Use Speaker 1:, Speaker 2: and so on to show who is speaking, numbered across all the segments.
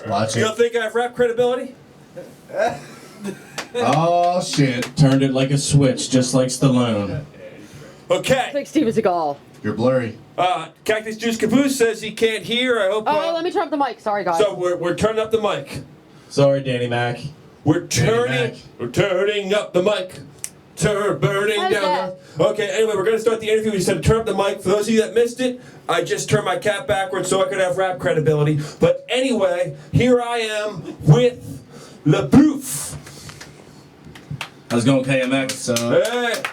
Speaker 1: Watch
Speaker 2: You
Speaker 1: it.
Speaker 2: don't think I have rap credibility?
Speaker 1: Oh shit!
Speaker 3: Turned it like a switch, just like Stallone.
Speaker 2: Okay.
Speaker 4: Like Steven Seagal.
Speaker 1: You're blurry.
Speaker 2: Cactus Juice Caboose says he can't hear. I hope.
Speaker 4: Oh, let me turn up the mic. Sorry, guys.
Speaker 2: So we're turning up the mic.
Speaker 3: Sorry, Danny Mac.
Speaker 2: We're turning up the mic. Burning
Speaker 4: How's
Speaker 2: down. Okay, anyway, we're going to start the interview. We said turn up the mic. For those of you that missed it, I just turned my cap backwards so I could have rap credibility. But anyway, here I am with Labeouf.
Speaker 3: How's it going, KMX?
Speaker 2: Hey.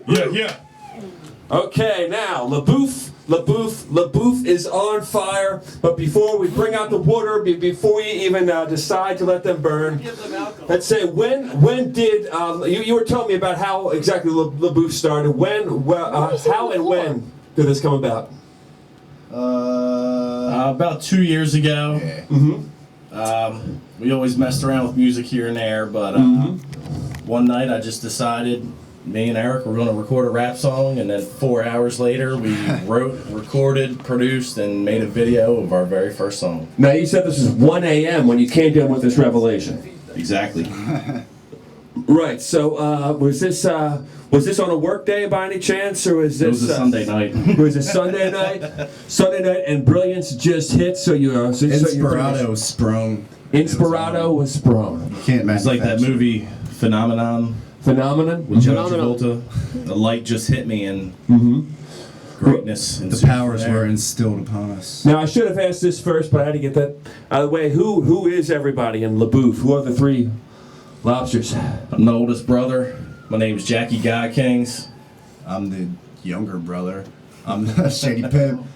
Speaker 3: Yeah.
Speaker 2: Okay, now Labeouf is on fire. But before we bring out the water, before you even decide to let them burn, let's say when did you were telling me about how exactly Labeouf started? How and when did this come about?
Speaker 3: About 2 years ago.
Speaker 1: Yeah.
Speaker 3: We always messed around with music here and there, but one night I just decided me and Eric were going to record a rap song, and then 4 hours later we wrote, recorded, produced, and made a video of our very first song.
Speaker 2: Now you said this is 1 a.m. when you came down with this revelation.
Speaker 3: Exactly.
Speaker 2: Right. So was this on a work day by any chance, or was this?
Speaker 3: It was a Sunday night.
Speaker 2: It was a Sunday night. Sunday night, and brilliance just hit. So you
Speaker 1: Inspirato sprung.
Speaker 2: Inspirato was sprung.
Speaker 1: You can't
Speaker 3: It's like that movie Phenomenon
Speaker 2: Phenomenon.
Speaker 3: with John Travolta. The light just hit me, and greatness.
Speaker 1: The powers were instilled upon us.
Speaker 2: Now I should have asked this first, but I had to get that out of the way. Who is everybody in Labeouf? Who are the three lobsters?
Speaker 3: I'm the oldest brother. My name's Jackie Guy Kings.
Speaker 1: I'm the younger brother. I'm the Shady Pimp.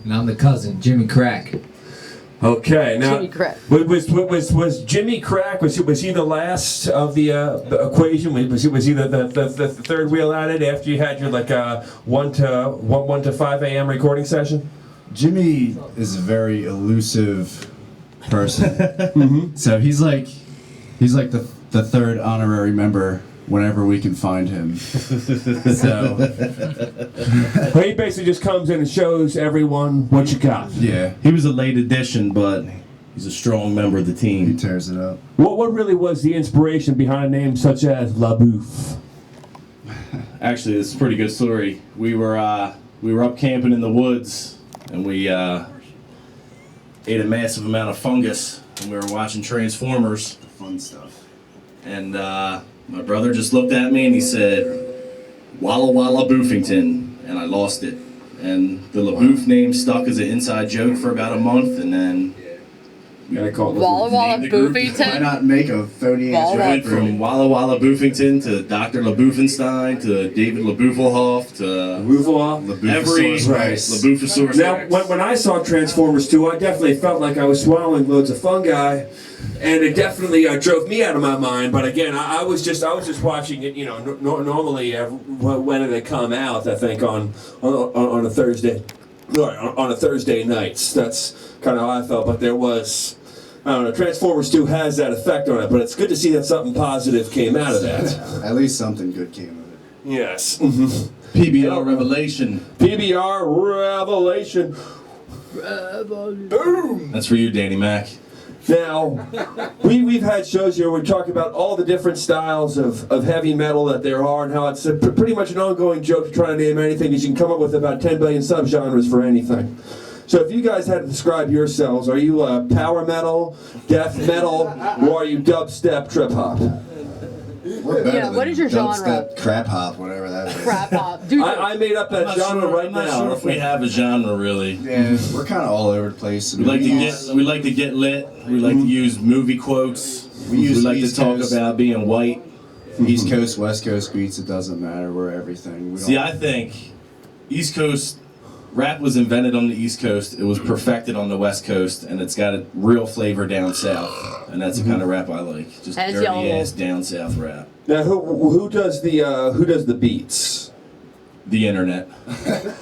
Speaker 5: And I'm the cousin, Jimmy Crack.
Speaker 2: Okay, now
Speaker 4: Jimmy Crack.
Speaker 2: Was Jimmy Crack? Was he the last of the equation? Was he the third wheel at it after you had your 1 to 5 a.m. recording session?
Speaker 1: Jimmy is a very elusive person. So he's like the third honorary member whenever we can find him. So
Speaker 2: Well, he basically just comes in and shows everyone what you got.
Speaker 1: yeah,
Speaker 3: He was a late addition, but he's a strong member of the
Speaker 1: he
Speaker 3: team.
Speaker 1: tears it up.
Speaker 2: What really was the inspiration behind names such as Labeouf?
Speaker 3: Actually, this is a pretty good story. We were up camping in the woods, and we ate a massive amount of fungus, and we were watching Transformers.
Speaker 1: The fun stuff.
Speaker 3: And my brother just looked at me and he said, "Walla Walla Boofington," and I lost it. And the Labeouf name stuck as an inside joke for about a month, and then
Speaker 2: I call it
Speaker 4: Walla Walla
Speaker 3: Name the group.
Speaker 1: Why
Speaker 4: Boofington.
Speaker 1: not make a phony ass
Speaker 4: Walla
Speaker 3: we
Speaker 1: rap
Speaker 3: went
Speaker 1: group?
Speaker 3: from Walla Walla Boofington to Dr. Laboufenstein to David Labouffelhoff to every
Speaker 1: Laboufosaurus.
Speaker 3: Laboufosaurus
Speaker 2: Now,
Speaker 3: Rex.
Speaker 2: when I saw Transformers 2, I definitely felt like I was swallowing loads of fungi, and it definitely drove me out of my mind. But again, I was just watching it. Normally when do they come out? I think on a Thursday, on a Thursday nights. That's kind of how I felt. But there was. I don't know, Transformers 2 has that effect on it, but it's good to see that something positive came out of that.
Speaker 1: At least something good came of it.
Speaker 2: Yes.
Speaker 3: PBR Revelation.
Speaker 2: PBR Revelation. Boom!
Speaker 3: That's for you, Danny Mac.
Speaker 2: Now, we've had shows here where we talk about all the different styles of heavy metal that there are and how it's pretty much an ongoing joke to try to name anything because you can come up with about 10 billion subgenres for anything. So if you guys had to describe yourselves, are you power metal, death metal, or are you dubstep, trip hop?
Speaker 1: We're better
Speaker 4: Yeah,
Speaker 1: than
Speaker 4: what is your genre?
Speaker 1: dubstep, crap hop, whatever that is.
Speaker 4: Crap hop. Dude,
Speaker 2: I made up that genre right
Speaker 3: I'm not
Speaker 2: now.
Speaker 3: sure if we have a genre really.
Speaker 1: Yeah, we're kind of all over the place.
Speaker 3: We like to get lit. We like to use movie quotes. We
Speaker 1: use
Speaker 3: like to
Speaker 1: East
Speaker 3: talk
Speaker 1: Coast.
Speaker 3: about being white.
Speaker 1: East Coast, West Coast beats, it doesn't matter. We're everything. We
Speaker 3: See,
Speaker 1: don't-
Speaker 3: I think East Coast rap was invented on the East Coast. It was perfected on the West Coast, and it's got a real flavor down south. And that's the kind of rap I like. Just
Speaker 4: As
Speaker 3: dirty
Speaker 4: y'all-
Speaker 3: ass down south rap.
Speaker 2: Now, who does the beats?
Speaker 3: The internet.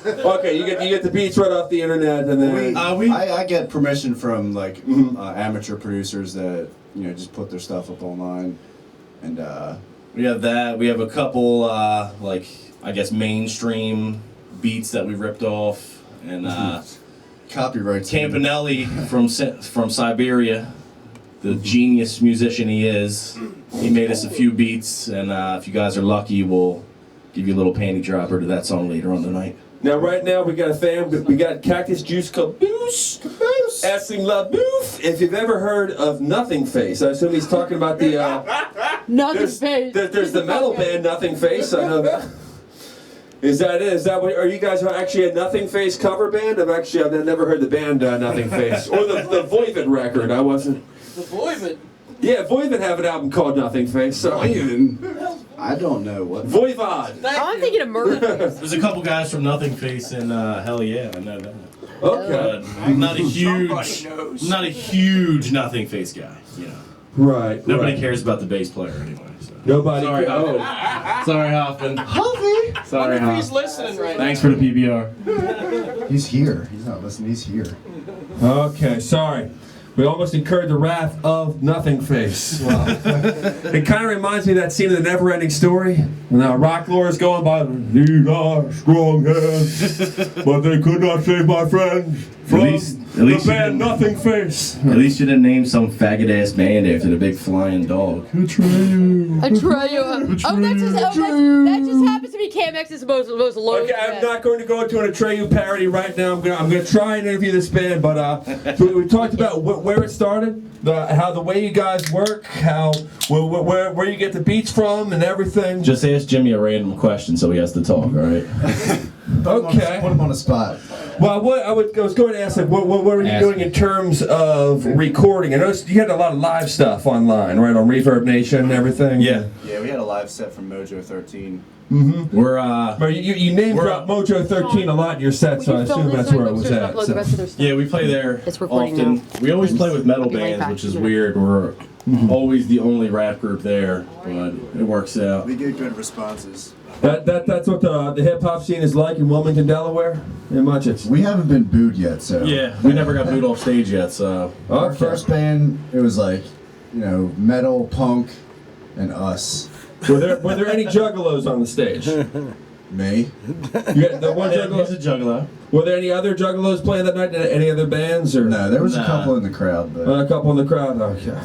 Speaker 2: Okay, you get the beats right off the internet, and then
Speaker 1: I get permission from amateur producers that just put their stuff up online, and
Speaker 3: We have that. We have a couple, I guess, mainstream beats that we ripped off. And
Speaker 1: Copyrights.
Speaker 3: Campanelli from Siberia, the genius musician he is. He made us a few beats, and if you guys are lucky, we'll give you a little panty dropper to that song later on tonight.
Speaker 2: Now, right now, we got a fan. We got Cactus Juice Caboose asking Labeouf if you've ever heard of Nothing Face. I assume he's talking about the.
Speaker 4: Nothing face.
Speaker 2: There's the metal band Nothing Face. I know that. Is that it? Is that what? Are you guys actually a Nothing Face cover band? I've never heard the band Nothing Face or the Voivod record. I wasn't.
Speaker 6: The Voivod.
Speaker 2: Yeah, Voivod have an album called Nothing Face. So
Speaker 1: I don't know what.
Speaker 2: Voivod.
Speaker 4: I'm thinking of Murder Face.
Speaker 3: There's a couple guys from Nothing Face, and hell yeah, I know that.
Speaker 2: Okay.
Speaker 3: I'm not a huge Nothing Face guy. You know,
Speaker 2: Right.
Speaker 3: nobody cares about the bass player anyway. So.
Speaker 2: Nobody.
Speaker 3: Sorry,
Speaker 2: Oh.
Speaker 3: Sorry, Hoffman. Sorry,
Speaker 6: Wonder if he's
Speaker 3: Hoffman.
Speaker 6: listening right
Speaker 3: Thanks for the PBR.
Speaker 1: He's here. He's not listening. He's here.
Speaker 2: Okay. Sorry. We almost incurred the wrath of Nothing Face. It kind of reminds me of that scene of the Never-Ending Story. When Rock Lore is going by, these are strong hands, but they could not save my friends from
Speaker 3: At least
Speaker 2: the
Speaker 3: you
Speaker 2: band
Speaker 3: didn't-
Speaker 2: Nothing Face.
Speaker 3: At least you didn't name some faggot-ass band after the big flying dog.
Speaker 4: Atreyu. Oh, that just happens to be KMX's most low.
Speaker 2: Okay, I'm not going to go into an Atreyu parody right now. I'm going to try and interview this band, but we talked about where it started, how the way you guys work, how where you get the beats from, and everything.
Speaker 3: Just ask Jimmy a random question so he has to talk, all right?
Speaker 2: Okay.
Speaker 1: Put him on the spot.
Speaker 2: Well, I was going to ask, like, what were you doing in terms of recording? I noticed you had a lot of live stuff online, right, on Reverb Nation and everything.
Speaker 3: Yeah.
Speaker 1: Yeah, we had a live set from Mojo 13.
Speaker 3: We're,
Speaker 2: But you name drop Mojo 13 a lot in your set, so I assume that's where it was at.
Speaker 4: Upload the rest of their stuff.
Speaker 3: yeah, we play there
Speaker 4: It's recording
Speaker 3: often.
Speaker 4: now.
Speaker 3: We always play with metal
Speaker 4: I'll be right
Speaker 3: bands,
Speaker 4: back.
Speaker 3: which is weird. We're always the only rap group there, but it works out.
Speaker 1: We get good responses.
Speaker 2: That's what the hip hop scene is like in Wilmington, Delaware. And much it's.
Speaker 1: We haven't been booed yet, so.
Speaker 3: Yeah, we never got booed off stage yet, so.
Speaker 1: Our
Speaker 2: Okay.
Speaker 1: first band, it was like, metal, punk, and us.
Speaker 2: Were there any juggalos on the stage?
Speaker 1: Me.
Speaker 2: You got the one
Speaker 3: Yeah, he's a
Speaker 2: juggalo.
Speaker 3: juggalo.
Speaker 2: Were there any other juggalos playing that night? Any other bands or?
Speaker 1: No, there was a
Speaker 3: Nah.
Speaker 1: couple in the crowd, but.
Speaker 2: A couple in the crowd. Okay.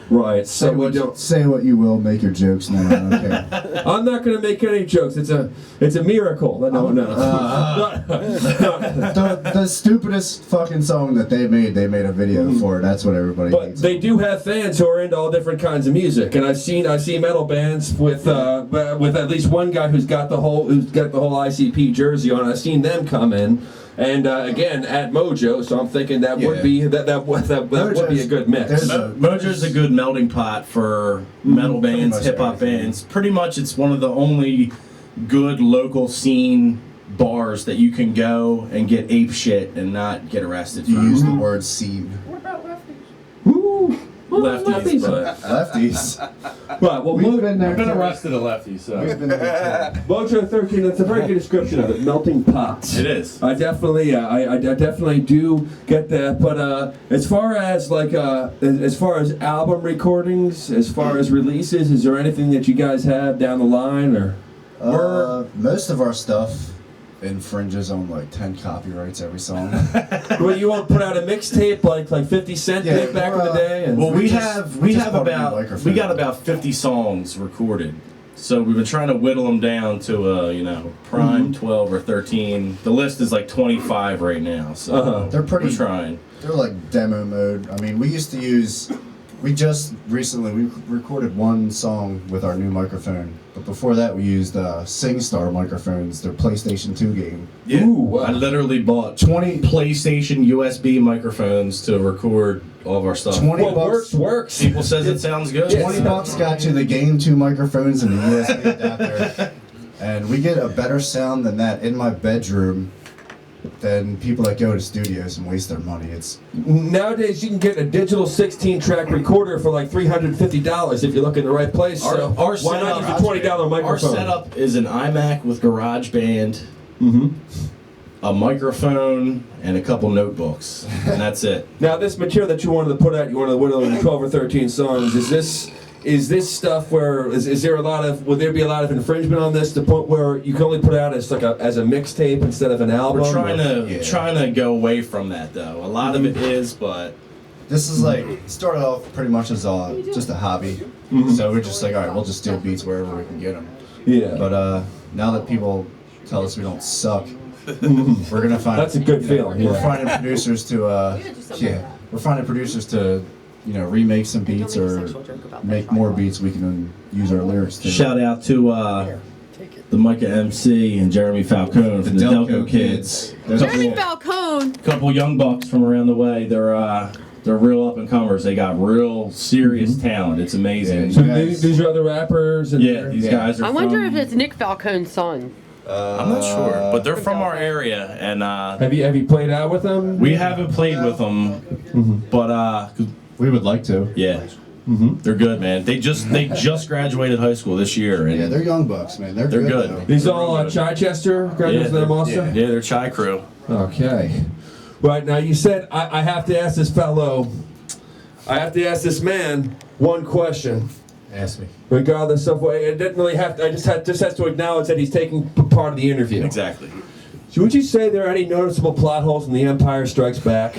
Speaker 2: Right.
Speaker 1: Say
Speaker 2: So we don't.
Speaker 1: say what you will, make your jokes now. I don't care.
Speaker 2: I'm not going to make any jokes. It's a miracle. No.
Speaker 1: The stupidest fucking song that they made a video for. That's what everybody
Speaker 2: But
Speaker 1: hates.
Speaker 2: they do have fans who are into all different kinds of music, and I see metal bands with at least one guy who's got the whole ICP jersey on. I've seen them come in, and again at Mojo, so I'm thinking that would be that would be a good mix.
Speaker 1: There's
Speaker 3: Mojo's a good melting pot for metal bands,
Speaker 1: much
Speaker 3: hip hop
Speaker 1: everything.
Speaker 3: bands. Pretty much, it's one of the only good local scene bars that you can go and get ape shit and not get arrested
Speaker 1: You
Speaker 3: for.
Speaker 1: use the word scene.
Speaker 2: Woo!
Speaker 3: Lefties, but
Speaker 1: Lefties.
Speaker 2: Right, well,
Speaker 1: We've been there.
Speaker 3: I've been
Speaker 1: too.
Speaker 3: arrested at lefties, so
Speaker 1: We've been there. too.
Speaker 2: Mojo 13. That's a very good description of it. Melting pot.
Speaker 3: it is.
Speaker 2: I definitely, I definitely do get that. But as far as as far as album recordings, as far as releases, is there anything that you guys have down the line, or?
Speaker 1: Most of our stuff infringes on like 10 copyrights every song.
Speaker 2: Well, you won't put out a mixtape like 50 Cent
Speaker 1: Yeah,
Speaker 2: did back in
Speaker 1: we're,
Speaker 2: the day. And
Speaker 3: Well,
Speaker 1: We
Speaker 3: we
Speaker 1: just-
Speaker 3: have
Speaker 1: we
Speaker 3: we
Speaker 1: just
Speaker 3: have
Speaker 1: bought a new
Speaker 3: about
Speaker 1: microphone.
Speaker 3: we got about 50 songs recorded. So we've been trying to whittle them down to prime 12 or 13. The list is like 25 right now. So
Speaker 1: They're pretty-
Speaker 3: We're trying.
Speaker 1: They're like demo mode. I mean, we just recently we recorded one song with our new microphone, but before that we used SingStar microphones, their PlayStation 2 game.
Speaker 3: Yeah.
Speaker 2: Ooh, wow.
Speaker 3: I literally bought 20 PlayStation USB microphones to record all of our stuff.
Speaker 1: 20
Speaker 2: What
Speaker 1: bucks.
Speaker 2: works.
Speaker 3: People says it sounds good.
Speaker 2: Yeah.
Speaker 1: 20 bucks got you the game 2 microphones and the USB adapter, and we get a better sound than that in my bedroom than people that go to studios and waste their money. It's
Speaker 2: Nowadays, you can get a digital 16-track recorder for like $350 if you look in the right place.
Speaker 3: Our-
Speaker 2: So
Speaker 3: our
Speaker 2: why not
Speaker 3: setup-
Speaker 2: use a $20
Speaker 3: Our
Speaker 2: microphone?
Speaker 3: setup is an iMac with GarageBand, a microphone, and a couple notebooks, and that's it.
Speaker 2: Now, this material that you wanted to put out, you wanted to whittle into 12 or 13 songs. Is this is this stuff where is there a lot of would there be a lot of infringement on this to the point where you can only put it out as like as a mixtape instead of an album?
Speaker 3: We're trying to go away from that though. A lot of it is, but
Speaker 1: This is like started off pretty much as just a hobby. So we're just like, all right, we'll just steal beats wherever we can get them.
Speaker 2: Yeah.
Speaker 1: But now that people tell us we don't suck, we're gonna find.
Speaker 2: That's a good feeling.
Speaker 1: We're finding producers to we're finding producers to remake some beats or make more beats we can use our lyrics to.
Speaker 3: shout out to the Micah MC and Jeremy Falcone from the Delco Kids.
Speaker 4: Jeremy Falcone.
Speaker 3: Couple young bucks from around the way. They're real up and comers. They got real serious talent. It's amazing.
Speaker 2: So these are other rappers. And
Speaker 3: these guys are.
Speaker 4: I wonder if it's Nick Falcone's son.
Speaker 3: I'm not sure, but they're from our area, and
Speaker 2: have you played out with them?
Speaker 3: we haven't played with them, but
Speaker 1: we would like to.
Speaker 3: yeah, they're good, man. They just graduated high school this year, and
Speaker 1: Yeah, they're young bucks, man. They're
Speaker 3: good.
Speaker 1: though.
Speaker 2: These all Chichester graduates of them also?
Speaker 3: yeah, they're Chai Crew.
Speaker 2: Okay. Right, now you said I have to ask this man one question.
Speaker 5: Ask me.
Speaker 2: Regardless of what, it didn't really have to, just has to acknowledge that he's taking part of the interview.
Speaker 3: Exactly.
Speaker 2: So would you say there are any noticeable plot holes in The Empire Strikes Back?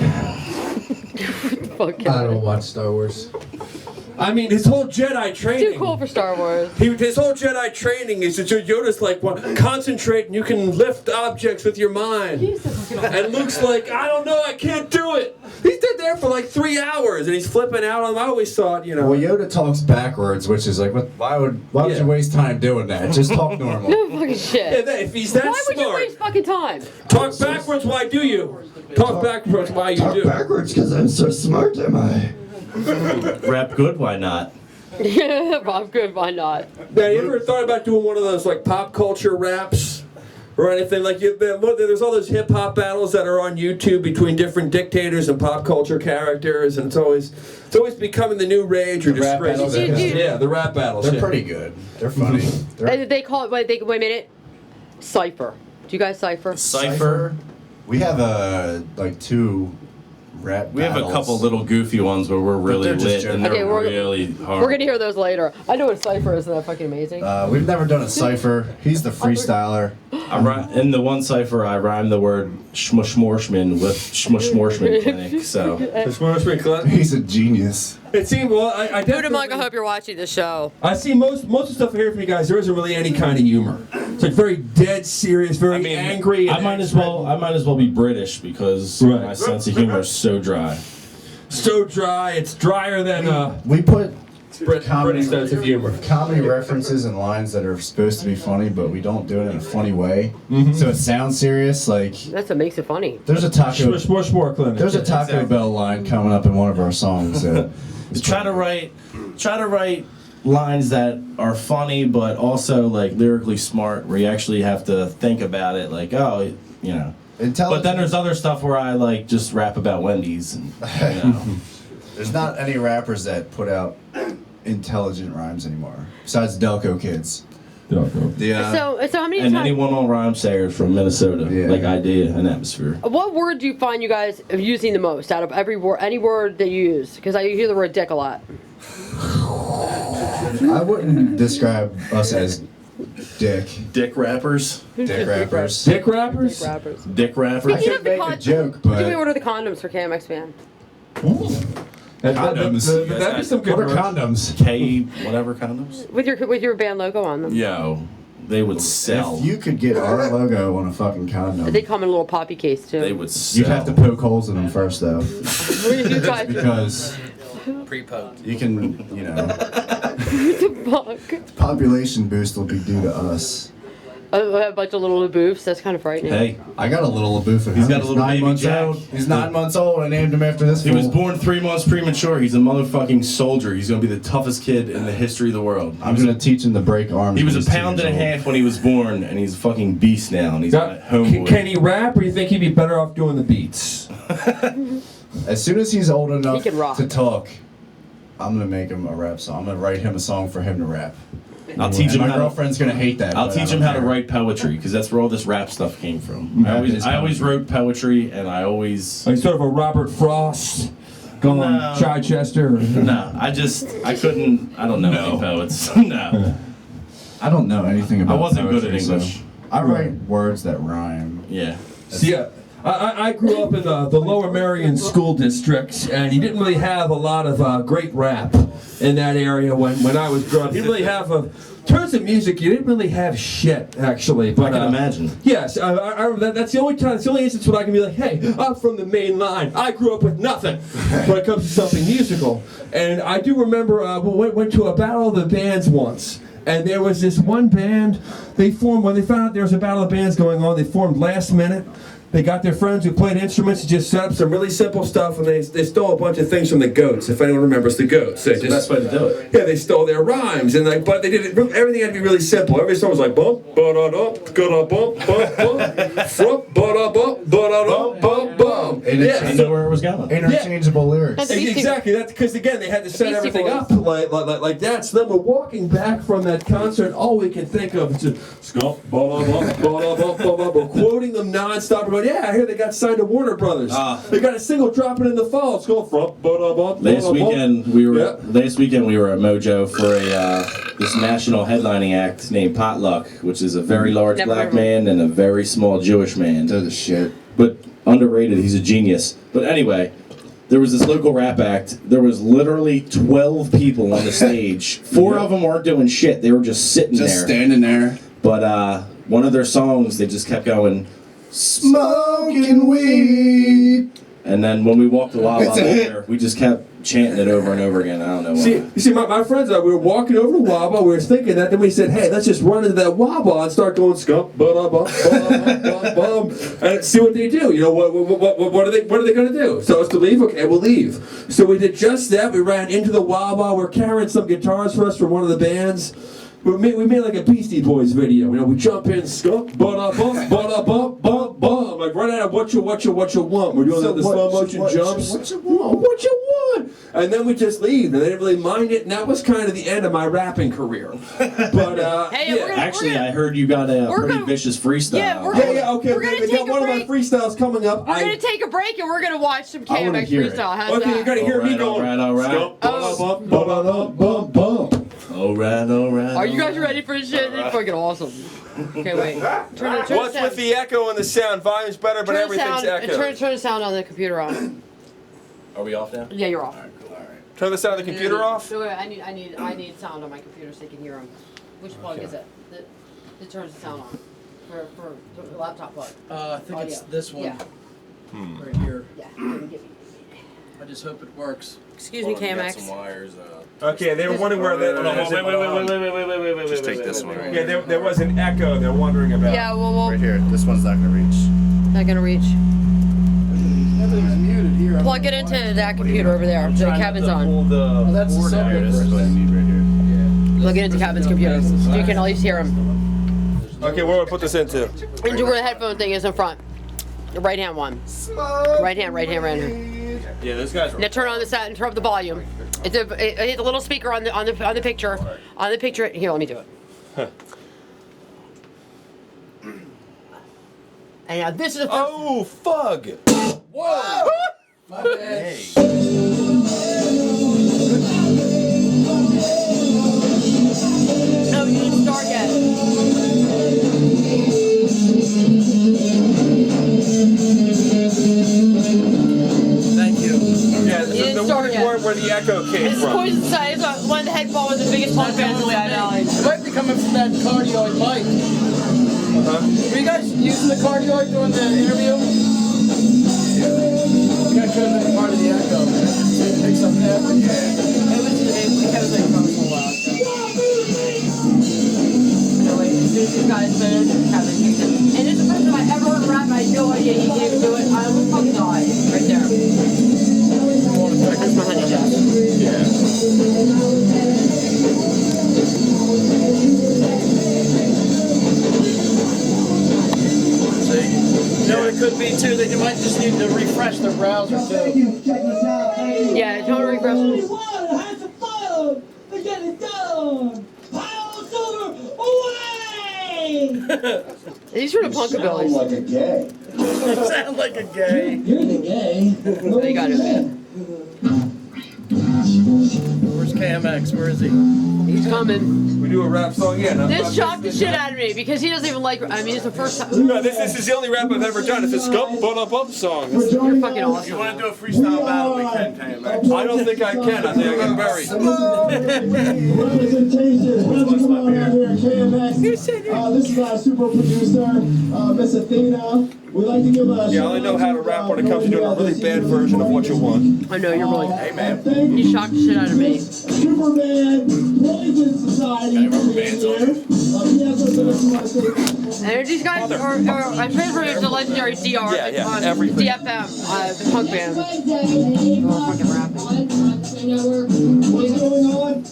Speaker 4: Fuck
Speaker 5: I don't watch Star Wars.
Speaker 2: I mean, his whole Jedi training.
Speaker 4: Too cool for Star Wars.
Speaker 2: His whole Jedi training is that Yoda's like, well, concentrate and you can lift objects with your mind. And Luke's like, I don't know, I can't do it. He's been there for like 3 hours and he's flipping out on him. I always thought,
Speaker 1: Well, Yoda talks backwards, which is like, why would you waste time doing that? Just talk normal.
Speaker 4: No fucking shit.
Speaker 2: if he's that
Speaker 4: Why would you
Speaker 2: smart,
Speaker 4: waste fucking time?
Speaker 2: talk backwards, why do you? Talk backwards, why you do?
Speaker 6: Backwards because I'm so smart, am I?
Speaker 3: Rap good, why not?
Speaker 4: I'm good, why not?
Speaker 2: Now, you ever thought about doing one of those like pop culture raps or anything? Like there's all those hip hop battles that are on YouTube between different dictators and pop culture characters, and it's always becoming the new rage or
Speaker 1: rap
Speaker 2: disgrace.
Speaker 1: battles,
Speaker 2: Yeah, the rap battles.
Speaker 1: They're
Speaker 2: yeah.
Speaker 1: pretty good. They're funny.
Speaker 4: They call it, wait a minute, Cypher. Do you guys Cypher?
Speaker 3: Cypher.
Speaker 1: We have like 2 rap
Speaker 3: We have a
Speaker 1: battles.
Speaker 3: couple little goofy ones where we're really
Speaker 1: they're just
Speaker 3: lit
Speaker 1: joking.
Speaker 3: and they're
Speaker 4: Okay,
Speaker 3: really hard.
Speaker 4: We're gonna hear those later. I know what Cypher is, isn't that fucking amazing?
Speaker 1: We've never done a cipher. He's the freestyler.
Speaker 3: In the one cipher, I rhymed the word shmushmorshman with shmushmorshman clinic. So
Speaker 1: He's a genius.
Speaker 2: It seemed I
Speaker 4: Dude, Mike, I hope you're watching the show.
Speaker 2: I see most of the stuff I hear from you guys. There isn't really any kind of humor. It's like very dead serious, very angry.
Speaker 3: I might as well be British because my sense of humor is so dry.
Speaker 2: So dry. It's drier than
Speaker 1: We put
Speaker 2: British sense of humor.
Speaker 1: comedy references and lines that are supposed to be funny, but we don't do it in a funny way. So it sounds serious. Like
Speaker 4: That's what makes it funny.
Speaker 1: there's a Taco
Speaker 2: Clinic.
Speaker 1: There's a Taco Bell line coming up in one of our songs.
Speaker 3: Try to write lines that are funny but also like lyrically smart, where you actually have to think about it. Like, oh, But then there's other stuff where I like just rap about Wendy's. And,
Speaker 1: There's not any rappers that put out intelligent rhymes anymore, besides Delco Kids.
Speaker 2: Delco.
Speaker 4: So how many
Speaker 3: and
Speaker 4: times?
Speaker 3: anyone on rhyme sayers from Minnesota,
Speaker 1: Yeah.
Speaker 3: like Idea and Atmosphere.
Speaker 4: What word do you find you guys using the most out of every word, any word that you use? Because I hear the word dick a lot.
Speaker 1: I wouldn't describe us as
Speaker 3: Dick rappers.
Speaker 1: dick rappers.
Speaker 2: Dick rappers?
Speaker 4: Dick rappers.
Speaker 3: Dick rappers.
Speaker 1: I could make a joke, but
Speaker 4: Did we order the condoms for KMX Band?
Speaker 1: Condoms.
Speaker 2: That'd be some good
Speaker 1: what are
Speaker 2: words.
Speaker 1: condoms?
Speaker 3: K whatever condoms.
Speaker 4: With your band logo on them?
Speaker 3: Yo, they would sell.
Speaker 1: If you could get our logo on a fucking condom,
Speaker 4: They come in a little poppy case too.
Speaker 3: They would sell.
Speaker 1: you'd have to poke holes in them first, though,
Speaker 4: What do you guys
Speaker 1: because
Speaker 5: Pre-poked.
Speaker 1: you can,
Speaker 4: fuck?
Speaker 1: population boost will be due to us.
Speaker 4: I have a bunch of little Labeoufs. That's kind of frightening.
Speaker 3: Hey,
Speaker 1: I got a little Labeouf at
Speaker 3: He's
Speaker 1: home.
Speaker 3: got a little
Speaker 1: 9
Speaker 3: baby
Speaker 1: months
Speaker 3: Jack.
Speaker 1: old. He's 9 months old. I named him after this
Speaker 3: he
Speaker 1: fool.
Speaker 3: was born 3 months premature. He's a motherfucking soldier. He's gonna be the toughest kid in the history of the world.
Speaker 1: I'm gonna teach him to break arms.
Speaker 3: He was
Speaker 1: when
Speaker 3: a
Speaker 1: he's 2
Speaker 3: pound and a
Speaker 1: years old.
Speaker 3: half when he was born, and he's a fucking beast now, and he's
Speaker 2: Now,
Speaker 3: a homeboy.
Speaker 2: can he rap, or you think he'd be better off doing the beats?
Speaker 1: As soon as he's old enough
Speaker 4: He can rock.
Speaker 1: to talk, I'm gonna make him a rap song. I'm gonna write him a song for him to rap.
Speaker 3: I'll teach
Speaker 1: And
Speaker 3: him
Speaker 1: my
Speaker 3: how to.
Speaker 1: girlfriend's gonna hate that.
Speaker 3: I'll
Speaker 1: but
Speaker 3: teach
Speaker 1: I
Speaker 3: him
Speaker 1: don't
Speaker 3: how to
Speaker 1: care.
Speaker 3: write poetry, because that's where all this rap stuff came from. I always wrote poetry, and I always.
Speaker 2: Like sort of a Robert Frost going
Speaker 3: No.
Speaker 2: Chichester?
Speaker 3: No, I couldn't. I don't know any poets. No.
Speaker 1: I don't know anything about
Speaker 3: I wasn't good at
Speaker 1: poetry,
Speaker 3: English.
Speaker 1: so I write words that rhyme.
Speaker 3: Yeah.
Speaker 2: See, I grew up in the Lower Merion School District, and you didn't really have a lot of great rap in that area when I was growing up. You didn't really have in terms of music, you didn't really have shit, actually. But,
Speaker 3: I can imagine.
Speaker 2: Yes, that's the only time, that's the only instance when I can be like, hey, I'm from the main line. I grew up with nothing when it comes to something musical. And I do remember we went to a Battle of the Bands once. And there was this one band, they formed, when they found out there was a Battle of Bands going on, they formed last minute. They got their friends who played instruments and just set up some really simple stuff, and they stole a bunch of things from the Goats, if anyone remembers the Goats. They
Speaker 3: That's the best way to do it.
Speaker 2: Yeah, they stole their rhymes, and but they did it, everything had to be really simple. Every song was like, bum, ba-da-da, ga-da-bum, bum, frup, ba-da-bum, ba-da-dum, bum, bum.
Speaker 3: I knew where it was going.
Speaker 1: Interchangeable lyrics.
Speaker 4: That's Beastie-
Speaker 2: Exactly, that's because again they had to set
Speaker 4: Beastie
Speaker 2: everything
Speaker 4: Boys.
Speaker 2: up like that. So then we're walking back from that concert. All we can think of is just we're quoting them nonstop. We're going, yeah, I hear they got signed to Warner Brothers. They got a single dropping in the fall. It's called
Speaker 3: Last weekend we were at Mojo for this national headlining act named Potluck, which is a very large
Speaker 4: Never
Speaker 3: black
Speaker 4: heard of
Speaker 3: man and a very small Jewish man.
Speaker 1: They're the shit.
Speaker 3: But underrated, he's a genius. But anyway, there was this local rap act. There was literally 12 people on the stage. 4 of them weren't doing shit. They were just sitting
Speaker 1: Just
Speaker 3: there.
Speaker 1: standing there.
Speaker 3: But one of their songs, they just kept going,
Speaker 1: Smoking weed.
Speaker 3: and then when we walked the Wawa
Speaker 1: It's a hit.
Speaker 3: there, we just kept chanting it over and over again. I don't know why.
Speaker 2: See, my friends, we were walking over to Wawa. We were thinking that. Then we said, "Hey, let's just run into that Wawa and start going scum, bum, and see what they do. You know, what are they going to do? So us to leave? Okay, we'll leave. So we did just that. We ran into the Wawa. We're carrying some guitars for us from one of the bands. We made like a Beastie Boys video. You know, we jump in, skunk, bum, like right out of what you want. We're doing the slow motion jumps.
Speaker 1: What you want?
Speaker 2: What you want? And then we just leave, and they didn't really mind it. And that was kind of the end of my rapping career. But
Speaker 4: Hey,
Speaker 2: yeah.
Speaker 3: Actually, I heard you got a pretty vicious freestyle.
Speaker 4: Yeah,
Speaker 2: Okay.
Speaker 4: We're gonna
Speaker 2: They
Speaker 4: take
Speaker 2: got
Speaker 4: a
Speaker 2: one of my
Speaker 4: break.
Speaker 2: freestyles coming up.
Speaker 4: We're gonna take a break and we're gonna watch some
Speaker 3: I wanna
Speaker 4: KMX
Speaker 3: hear it.
Speaker 4: freestyle. How's
Speaker 2: Okay,
Speaker 4: that?
Speaker 2: you're gonna hear me going.
Speaker 3: All right.
Speaker 2: Skunk, bum.
Speaker 3: All right.
Speaker 4: Are you guys ready for this shit? It's fucking awesome. Okay, wait. Turn
Speaker 2: What's
Speaker 4: the
Speaker 2: with
Speaker 4: sound.
Speaker 2: the echo and the sound? Volume's better, but
Speaker 4: Turn the
Speaker 2: everything's
Speaker 4: sound.
Speaker 2: echo.
Speaker 4: Turn the sound on the computer on.
Speaker 3: Are we off now?
Speaker 4: Yeah, you're off.
Speaker 2: Turn the sound of the computer off.
Speaker 4: So wait, I need sound on my computer so you can hear them. Which plug is it? That turns the sound on for the laptop plug.
Speaker 7: I think it's
Speaker 4: Audio.
Speaker 7: this one
Speaker 4: Yeah.
Speaker 7: right here.
Speaker 4: Yeah.
Speaker 7: I just hope it works.
Speaker 4: Excuse me, KMX.
Speaker 2: Okay, they were wondering where they. Wait.
Speaker 8: Just take this one right
Speaker 2: Yeah, there was an echo they're wondering about.
Speaker 4: Yeah, well,
Speaker 8: Right here. This one's not gonna reach.
Speaker 4: not gonna reach.
Speaker 7: Everything's muted here.
Speaker 4: Plug it into that computer over there. The cabin's on.
Speaker 7: Oh, that's the subject.
Speaker 8: This is what you need right here.
Speaker 4: Plug it into cabin's computer. So you can at least hear him.
Speaker 2: Okay, where do I put this into?
Speaker 4: Into where the headphone thing is in front. The right hand one. Right hand.
Speaker 3: Yeah, those guys
Speaker 4: Now turn on the sound and turn up the volume. It's a little speaker on the picture. On the picture. Here, let me do it. And now this is the first.
Speaker 2: Oh, fug!
Speaker 7: Whoa! My bad.
Speaker 4: No, you didn't start yet.
Speaker 7: Thank you.
Speaker 2: Yeah,
Speaker 4: You didn't
Speaker 2: the
Speaker 4: start
Speaker 2: wondering
Speaker 4: yet.
Speaker 2: where the echo came
Speaker 4: This is
Speaker 2: from.
Speaker 4: Poison Society. It's one of the headphones with the biggest punk bands in Lehigh Valley.
Speaker 7: It might be coming from that cardioid mic. Were you guys using the cardioid during the interview? That could have been part of the echo. It picks up that.
Speaker 4: It was like from so loud. So wait, as soon as this guy's finished, Kevin kicked it. And this is the first time I ever heard rap. I had no idea he could even do it. I almost fucking died right there. That's my honey Jeff.
Speaker 7: See? You know what it could be too? That you might just need to refresh the browser too.
Speaker 4: Yeah, total refresh.
Speaker 9: Has some fun to get it done. Power over away.
Speaker 4: These sort of punkabillys.
Speaker 6: like a gay.
Speaker 7: You sound like a gay.
Speaker 9: You're the gay.
Speaker 4: They got it, man.
Speaker 3: Where's KMX? Where is he?
Speaker 4: He's coming.
Speaker 2: We do a rap song, yeah.
Speaker 4: This shocked the shit out of me because he doesn't even like. I mean, it's the first time.
Speaker 2: No, this is the only rap I've ever done. It's a scum bum song.
Speaker 4: You're fucking
Speaker 8: If
Speaker 4: awesome.
Speaker 8: you want to do a freestyle battle, we can, KMX.
Speaker 2: I don't think I can. I think I get buried.
Speaker 9: Representation. Why don't you come on out here, KMX? This is our super producer, Miss Athena. We'd like to give a
Speaker 2: Yeah, I only know how to rap when it comes to doing a really bad version of what you want.
Speaker 4: I know you're really.
Speaker 8: Hey, man.
Speaker 4: You shocked the shit out of me.
Speaker 9: Superman, Poison Society.
Speaker 8: Got rubber bands on.
Speaker 4: And these guys are I transferred to legendary DR
Speaker 2: Yeah,
Speaker 4: on
Speaker 2: everything.
Speaker 4: DFM, the punk band. Fucking rapping.
Speaker 9: What's going on?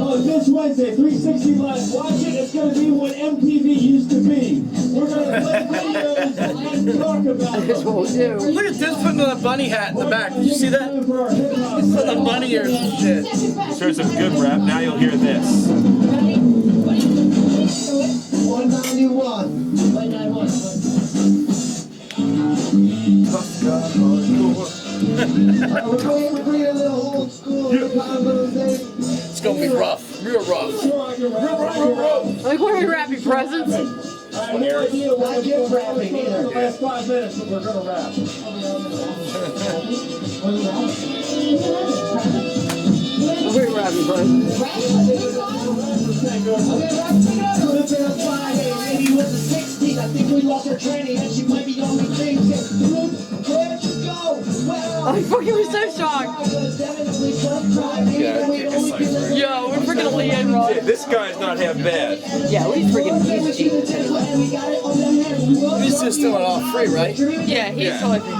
Speaker 9: Oh, this Wednesday, 360 Live. Watch it. It's going to be what MTV used to be. We're going to play videos and talk about
Speaker 4: That's what we'll do.
Speaker 7: Look at this putting a bunny hat in the back. Did you see that? Put a bunny ears and shit.
Speaker 2: Here's some good rap. Now you'll hear this.
Speaker 9: 191.
Speaker 7: It's gonna be rough. Real rough.
Speaker 4: Like, what are we rapping? Presents?
Speaker 9: I have no idea what we're rapping either. The last 5 minutes, but we're going to rap.
Speaker 4: What are we rapping, presents?
Speaker 9: Could have been a Friday, maybe it was the 16th. I think we lost our tranny and she might be the only thing. Where'd you go? Well,
Speaker 4: I fucking was so shocked. Yo, we're freaking Leanne Ross.
Speaker 2: Yeah, this guy's not half bad.
Speaker 4: Yeah, he's freaking he's genius anyway.
Speaker 7: He's just doing it all free, right?
Speaker 4: Yeah, he's totally free.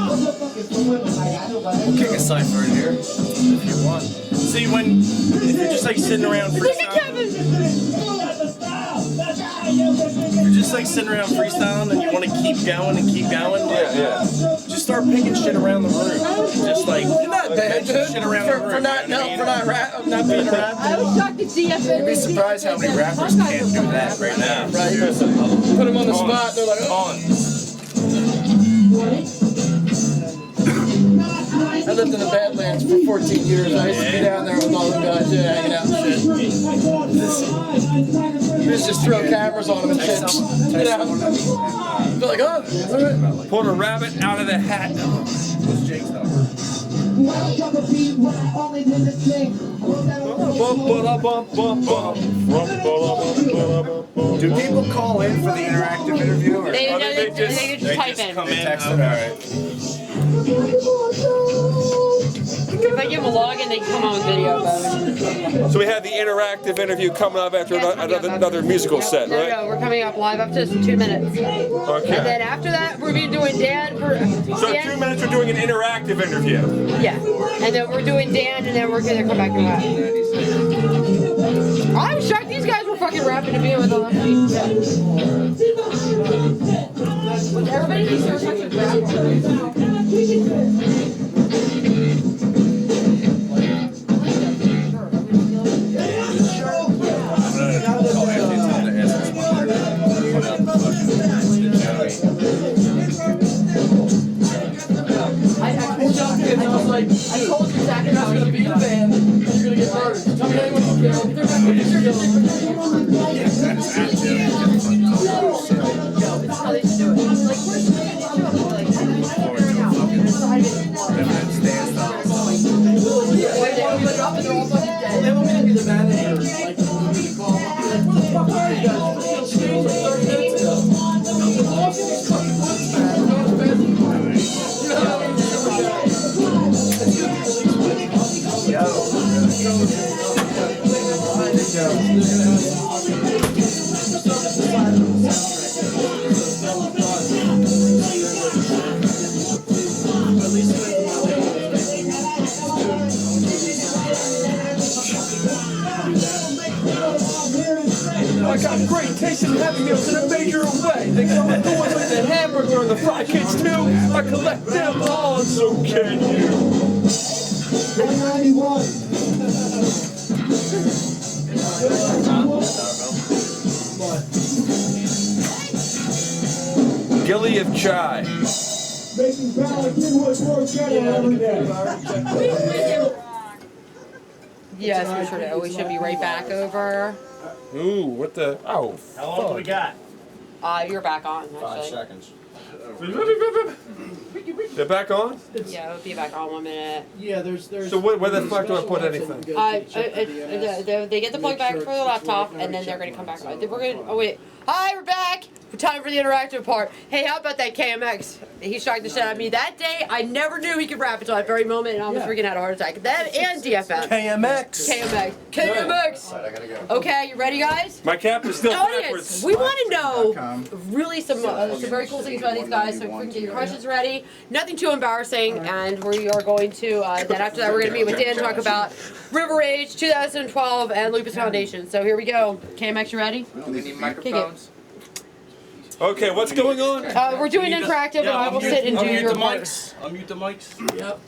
Speaker 3: We'll kick a cipher in here if you want. See, if you're just like sitting around
Speaker 4: Look at
Speaker 3: freestyling,
Speaker 4: Kevin!
Speaker 3: if you're just like sitting around freestyling and you want to keep going and keep going,
Speaker 2: Yeah.
Speaker 3: just start picking shit around the room. Just like
Speaker 7: You're not bad,
Speaker 3: mention
Speaker 7: dude.
Speaker 3: shit around the room.
Speaker 7: For not being a rapper.
Speaker 4: I was shocked at DFM.
Speaker 3: You'd be surprised how many rappers can't do that right now.
Speaker 7: Right. Put them on the spot. They're like, oh. I lived in the Badlands for 14 years. I used to be down there with all the guys, hanging out and shit. We used to just throw cameras on them and shit. You know? They're like, oh, all right.
Speaker 2: Pulled a rabbit out of the hat. What's Jake's number?
Speaker 8: Do people call in for the interactive interview? Or
Speaker 4: They just type in.
Speaker 8: text them? All right.
Speaker 4: If I give them a login, they come on with video about it.
Speaker 2: So we have the interactive interview coming up after another musical set, right?
Speaker 4: No, we're coming up live after this in 2 minutes.
Speaker 2: Okay.
Speaker 4: And then after that, we're doing Dan.
Speaker 2: So in 2 minutes we're doing an interactive interview.
Speaker 4: Yeah. And then we're doing Dan, and then we're going to come back to rap. I was shocked these guys were fucking rapping to be with all them. Everybody needs to fucking rap.
Speaker 7: I was like, I told you exactly how it's going to be in a band. You're going to get murdered. Tell me anyone you kill. They're not going to get killed.
Speaker 4: That's how they should do it. Like, where's the band?
Speaker 7: They want me to be the manager. Like, what the fuck are you guys? We're still like 30 minutes ago. Lost these fucking books, man.
Speaker 2: I got great taste in heavy meals in a major way. They come and go with the hamburger and the fried kids too. I collect them all, and so can you.
Speaker 9: 191.
Speaker 2: Gilly of Chai.
Speaker 9: making Ballard Kidwood work better every day.
Speaker 4: Yes, we sure do. We should be right back over.
Speaker 2: Ooh, what the? Oh.
Speaker 3: How long do we got?
Speaker 4: You're back on,
Speaker 3: 5
Speaker 4: actually.
Speaker 3: seconds.
Speaker 2: They're back on?
Speaker 4: Yeah, it'll be back on 1 minute.
Speaker 7: Yeah, there's.
Speaker 2: So where the fuck do I put anything?
Speaker 4: They get the plug back for the laptop, and then they're gonna come back. We're gonna. Oh wait. Hi, we're back. Time for the interactive part. Hey, how about that KMX? He shocked the shit out of me that day. I never knew he could rap until that very moment, and I almost freaking had a heart attack. That and DFM. KMX. Okay, you ready, guys?
Speaker 2: My cap is still
Speaker 4: Audience,
Speaker 2: backwards.
Speaker 4: we want to know really some very cool things about these guys. So if we can get your questions ready, nothing too embarrassing, and we are going to. Then after that, we're going to meet with Dan to talk about River Rage 2012 and Lupus Foundation. So here we go. KMX, you ready?
Speaker 8: Do they need microphones?
Speaker 2: Okay, what's going on?
Speaker 4: We're doing interactive, and I will sit and do your part.
Speaker 3: Unmute the mics.
Speaker 7: Yep.